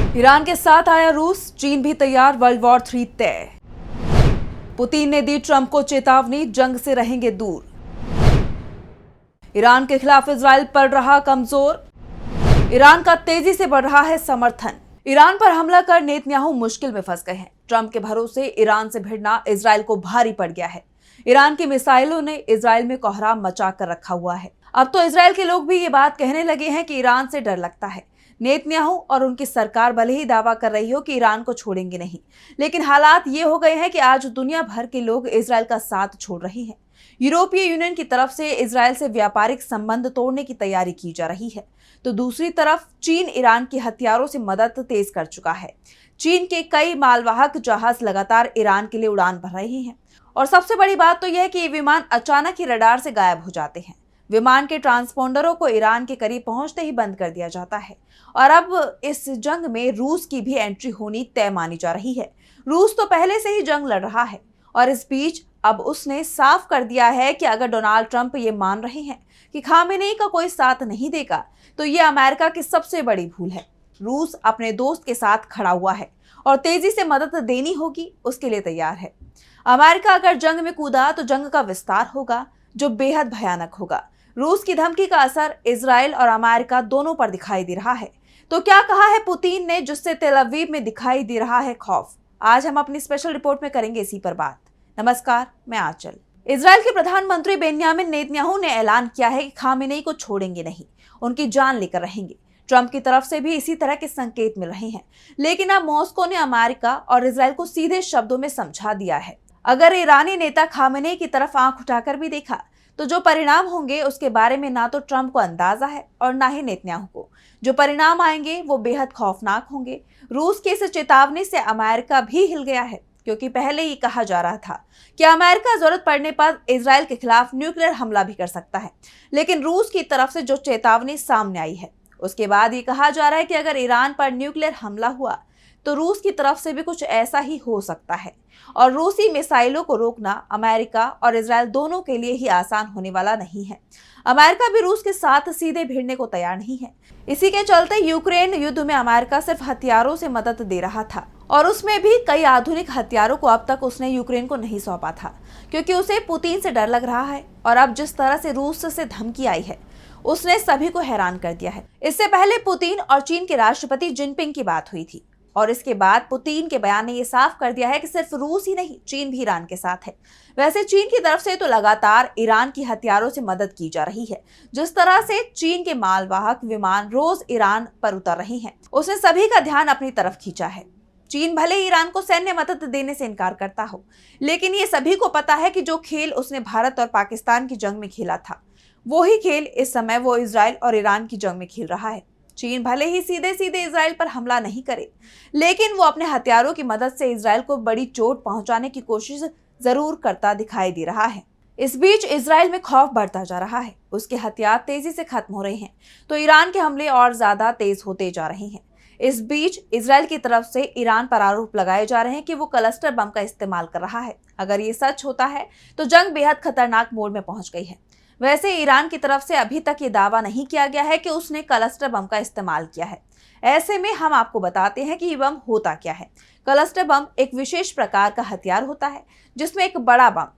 Iran के साथ आया रूस, चीन भी तैयार, वर्ल्ड वॉर 3 तय। पुतिन ने दी ट्रंप को चेतावनी, जंग से रहेंगे दूर। ईरान के खिलाफ इजराइल पड़ रहा कमजोर, ईरान का तेजी से बढ़ रहा है समर्थन। ईरान पर हमला कर नेतन्याहू मुश्किल में फंस गए हैं। ट्रंप के भरोसे ईरान से भिड़ना इजराइल को भारी पड़ गया है। ईरान की मिसाइलों ने इजराइल में कोहराम मचा कर रखा हुआ है। अब तो इजराइल के लोग भी ये बात कहने लगे हैं कि ईरान से डर लगता है। नेतन्याहू और उनकी सरकार भले ही दावा कर रही हो कि ईरान को छोड़ेंगे नहीं, लेकिन हालात ये हो गए हैं कि आज दुनिया भर के लोग इजराइल का साथ छोड़ रहे हैं। यूरोपीय यूनियन की तरफ से इजराइल से व्यापारिक संबंध तोड़ने की तैयारी की जा रही है, तो दूसरी तरफ चीन ईरान की हथियारों से मदद तेज कर चुका है। चीन के कई मालवाहक जहाज लगातार ईरान के लिए उड़ान भर रहे हैं, और सबसे बड़ी बात तो यह है कि ये विमान अचानक ही रडार से गायब हो जाते हैं। विमान के ट्रांसपोंडरों को ईरान के करीब पहुंचते ही बंद कर दिया जाता है। और अब इस जंग में रूस की भी एंट्री होनी तय मानी जा रही है। रूस तो पहले से ही जंग लड़ रहा है, और इस बीच अब उसने साफ कर दिया है कि अगर डोनाल्ड ट्रंप ये मान रहे हैं कि खामेनेई का कोई साथ नहीं देगा, तो ये अमेरिका की सबसे बड़ी भूल है। रूस अपने दोस्त के साथ खड़ा हुआ है और तेजी से मदद देनी होगी उसके लिए तैयार है। अमेरिका अगर जंग में कूदा तो जंग का विस्तार होगा, जो बेहद भयानक होगा। रूस की धमकी का असर इजराइल और अमेरिका दोनों पर दिखाई दे रहा है। तो क्या कहा है पुतिन ने, जिससे तेल अवीव में दिखाई दे रहा है खौफ? आज हम अपनी स्पेशल रिपोर्ट में करेंगे इसी पर बात। नमस्कार, मैं आंचल। इजराइल के प्रधानमंत्री बेंयामिन नेतन्याहू ने ऐलान किया है कि खामेनेई को छोड़ेंगे नहीं, उनकी जान लेकर रहेंगे। ट्रंप की तरफ से भी इसी तरह के संकेत मिल रहे हैं, लेकिन अब मॉस्को ने अमेरिका और इजराइल को सीधे शब्दों में समझा दिया है। अगर ईरानी नेता खामेनेई की तरफ आंख उठाकर भी देखा, तो जो परिणाम होंगे उसके बारे में ना तो ट्रंप को अंदाजा है और ना ही नेतन्याहू को। जो परिणाम आएंगे वो बेहद खौफनाक होंगे। रूस की इस चेतावनी से अमेरिका भी हिल गया है, क्योंकि पहले ही कहा जा रहा था कि अमेरिका जरूरत पड़ने पर इजराइल के खिलाफ न्यूक्लियर हमला भी कर सकता है। लेकिन रूस की तरफ से जो चेतावनी सामने आई है, उसके बाद ये कहा जा रहा है कि अगर ईरान पर न्यूक्लियर हमला हुआ तो रूस की तरफ से भी कुछ ऐसा ही हो सकता है। और रूसी मिसाइलों को रोकना अमेरिका और इजराइल दोनों के लिए ही आसान होने वाला नहीं है। अमेरिका भी रूस के साथ सीधे भिड़ने को तैयार नहीं है। इसी के चलते यूक्रेन युद्ध में अमेरिका सिर्फ हथियारों से मदद दे रहा था, और उसमें भी कई आधुनिक हथियारों को अब तक उसने यूक्रेन को नहीं सौंपा था, क्योंकि उसे पुतिन से डर लग रहा है। और अब जिस तरह से रूस से धमकी आई है, उसने सभी को हैरान कर दिया है। इससे पहले पुतिन और चीन के राष्ट्रपति जिनपिंग की बात हुई थी, और इसके बाद पुतिन के बयान ने यह साफ कर दिया है कि सिर्फ रूस ही नहीं, चीन भी ईरान के साथ है। वैसे चीन की तरफ से तो लगातार ईरान की हथियारों से मदद की जा रही है। जिस तरह से चीन के मालवाहक विमान रोज ईरान पर उतर रहे हैं, उसने सभी का ध्यान अपनी तरफ खींचा है। चीन भले ही ईरान को सैन्य मदद देने से इनकार करता हो, लेकिन ये सभी को पता है कि जो खेल उसने भारत और पाकिस्तान की जंग में खेला था, वही खेल इस समय वो इजराइल और ईरान की जंग में खेल रहा है। चीन भले ही सीधे सीधे इजराइल पर हमला नहीं करे, लेकिन वो अपने हथियारों की मदद से इजराइल को बड़ी चोट पहुंचाने की कोशिश जरूर करता दिखाई दे रहा है। इस बीच इजराइल में खौफ बढ़ता जा रहा है। उसके हथियार तेजी से खत्म हो रहे हैं, तो ईरान के हमले और ज्यादा तेज होते जा रहे हैं। इस बीच इजराइल की तरफ से ईरान पर आरोप लगाए जा रहे हैं कि वो क्लस्टर बम का इस्तेमाल कर रहा है। अगर ये सच होता है तो जंग बेहद खतरनाक मोड़ में पहुंच गई है। वैसे ईरान की तरफ से अभी तक ये दावा नहीं किया गया है कि उसने क्लस्टर बम का इस्तेमाल किया है। ऐसे में हम आपको बताते हैं कि ये बम होता क्या है। क्लस्टर बम एक विशेष प्रकार का हथियार होता है, जिसमें एक बड़ा बम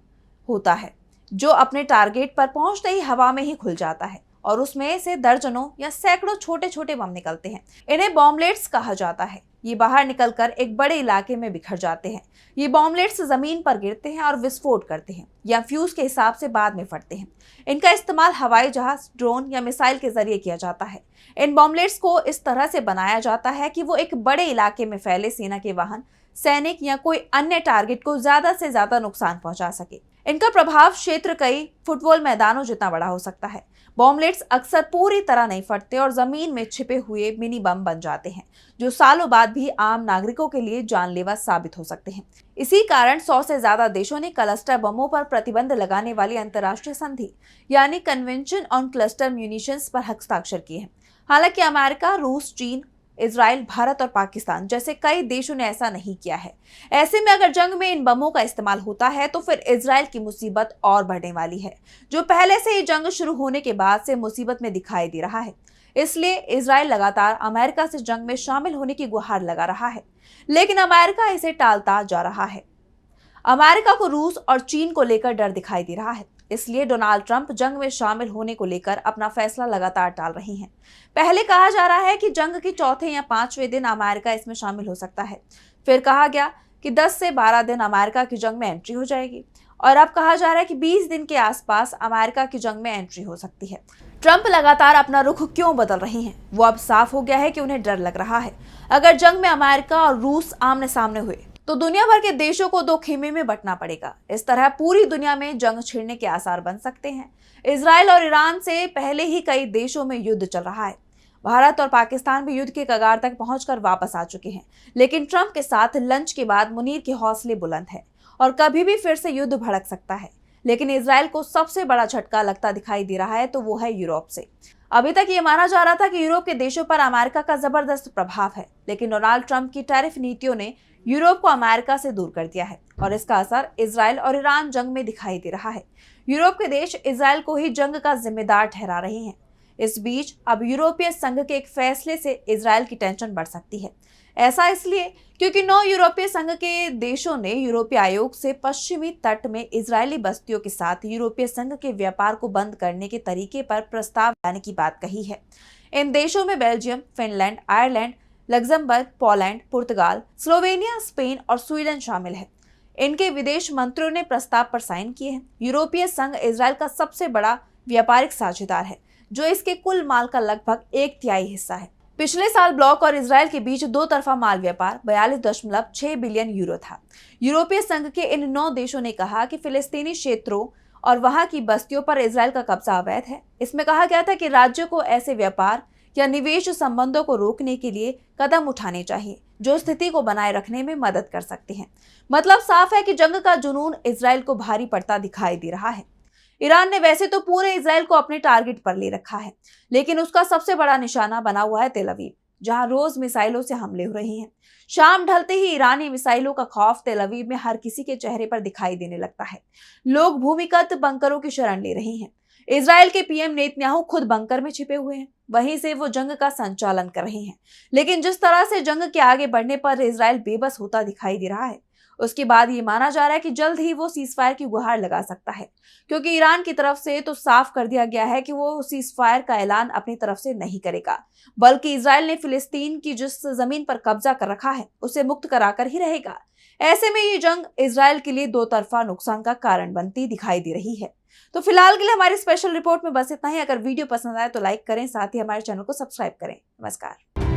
होता है जो अपने टारगेट पर पहुंचते ही हवा में ही खुल जाता है, और उसमें से दर्जनों या सैकड़ों छोटे छोटे बम निकलते हैं। इन्हें बॉम्बलेट्स कहा जाता है। ये बाहर निकलकर एक बड़े इलाके में बिखर जाते हैं। ये बॉम्बलेट्स जमीन पर गिरते हैं और विस्फोट करते हैं, या फ्यूज के हिसाब से बाद में फटते हैं। इनका इस्तेमाल हवाई जहाज, ड्रोन या मिसाइल के जरिए किया जाता है। इन बॉम्बलेट्स को इस तरह से बनाया जाता है कि वो एक बड़े इलाके में फैले सेना के वाहन, सैनिक या कोई अन्य टारगेट को ज्यादा से ज्यादा नुकसान पहुंचा सके। इनका प्रभाव क्षेत्र कई फुटबॉल मैदानों जितना बड़ा हो सकता है। बॉम्बलेट्स अक्सर पूरी तरह नहीं फटते और जमीन में छिपे हुए मिनी बम बन जाते हैं, जो सालों बाद भी आम नागरिकों के लिए जानलेवा साबित हो सकते हैं। इसी कारण 100 से ज्यादा देशों ने क्लस्टर बमों पर प्रतिबंध लगाने वाली अंतर्राष्ट्रीय संधि यानी कन्वेंशन ऑन क्लस्टर म्यूनिशंस पर हस्ताक्षर किए हैं। हालांकि अमेरिका, रूस, चीन, इजराइल, भारत और पाकिस्तान जैसे कई देशों ने ऐसा नहीं किया है। ऐसे में अगर जंग में इन बमों का इस्तेमाल होता है तो फिर इजराइल की मुसीबत और बढ़ने वाली है, जो पहले से ही जंग शुरू होने के बाद से मुसीबत में दिखाई दे रहा है। इसलिए इजराइल लगातार अमेरिका से जंग में शामिल होने की गुहार लगा रहा है, लेकिन अमेरिका इसे टालता जा रहा है। अमेरिका को रूस और चीन को लेकर डर दिखाई दे रहा है, इसलिए डोनाल्ड ट्रंप जंग में शामिल होने को लेकर अपना फैसला लगातार टाल रही हैं। पहले कहा जा रहा है कि जंग के चौथे या पांचवें दिन अमेरिका इसमें शामिल हो सकता है। फिर कहा गया कि 10 से 12 दिन अमेरिका की जंग में एंट्री हो जाएगी, और अब कहा जा रहा है कि 20 दिन के आसपास अमेरिका की जंग में एंट्री हो सकती है। ट्रंप लगातार अपना रुख क्यों बदल रही हैं? वो अब साफ हो गया है कि उन्हें डर लग रहा है। अगर जंग में अमेरिका और रूस आमने सामने हुए तो दुनिया भर के देशों को दो खेमे में बंटना पड़ेगा। इस तरह पूरी दुनिया में जंग छिड़ने के आसार बन सकते हैं। इजराइल और ईरान से पहले ही कई देशों में युद्ध चल रहा है। भारत और पाकिस्तान भी युद्ध के कगार तक पहुंचकर वापस आ चुके हैं, लेकिन ट्रंप के साथ लंच के बाद मुनीर के हौसले बुलंद हैं और कभी भी फिर से युद्ध भड़क सकता है। लेकिन इजराइल को सबसे बड़ा झटका लगता दिखाई दे रहा है तो वो है यूरोप से। अभी तक ये माना जा रहा था कि यूरोप के देशों पर अमेरिका का जबरदस्त प्रभाव है, लेकिन डोनाल्ड ट्रंप की टैरिफ नीतियों ने यूरोप को अमेरिका से दूर कर दिया है और इसका असर इजराइल और ईरान जंग में दिखाई दे रहा है। यूरोप के देश इजराइल को ही जंग का जिम्मेदार ठहरा रहे हैं। इस बीच अब यूरोपीय संघ के एक फैसले से इजराइल की टेंशन बढ़ सकती है। ऐसा इसलिए क्योंकि 9 यूरोपीय संघ के देशों ने यूरोपीय आयोग से पश्चिमी तट में इजरायली बस्तियों के साथ यूरोपीय संघ के व्यापार को बंद करने के तरीके पर प्रस्ताव लाने की बात कही है। इन देशों में Belgium, Finland, Ireland, Luxembourg, Poland, पुर्तगाल, स्लोवेनिया, स्पेन और स्वीडन शामिल है। इनके विदेश मंत्रियों ने प्रस्ताव पर साइन किए हैं। यूरोपीय संघ इजराइल का सबसे बड़ा व्यापारिक साझेदार है, जो इसके कुल माल का लगभग 1/3 हिस्सा है। पिछले साल ब्लॉक और इजराइल के बीच दो तरफा माल व्यापार 42.6 बिलियन यूरो था। यूरोपीय संघ के इन 9 देशों ने कहा कि फिलिस्तीनी क्षेत्रों और वहां की बस्तियों पर इजराइल का कब्जा अवैध है। इसमें कहा गया था कि राज्य को ऐसे व्यापार या निवेश संबंधों को रोकने के लिए कदम उठाने चाहिए, जो स्थिति को बनाए रखने में मदद कर सकते हैं। मतलब साफ है कि जंग का जुनून इजराइल को भारी पड़ता दिखाई दे रहा है। ईरान ने वैसे तो पूरे इजराइल को अपने टारगेट पर ले रखा है, लेकिन उसका सबसे बड़ा निशाना बना हुआ है तेल अवीव, जहां रोज मिसाइलों से हमले हो रहे हैं। शाम ढलते ही ईरानी मिसाइलों का खौफ तेल अवीव में हर किसी के चेहरे पर दिखाई देने लगता है। लोग भूमिगत बंकरों की शरण ले रहे हैं। इजराइल के पीएम नेतन्याहू खुद बंकर में छिपे हुए हैं, वहीं से वो जंग का संचालन कर रहे हैं। लेकिन जिस तरह से जंग के आगे बढ़ने पर इजराइल बेबस होता दिखाई दे रहा है, उसके बाद ये माना जा रहा है कि जल्द ही वो सीजफायर की गुहार लगा सकता है, क्योंकि ईरान की तरफ से तो साफ कर दिया गया है कि वो सीजफायर का ऐलान अपनी तरफ से नहीं करेगा, बल्कि इजराइल ने फिलिस्तीन की जिस जमीन पर कब्जा कर रखा है उसे मुक्त कराकर ही रहेगा। ऐसे में ये जंग इजराइल के लिए दो तरफा नुकसान का कारण बनती दिखाई दे रही है। तो फिलहाल के लिए हमारी स्पेशल रिपोर्ट में बस इतना ही। अगर वीडियो पसंद आए तो लाइक करें, साथ ही हमारे चैनल को सब्सक्राइब करें। नमस्कार।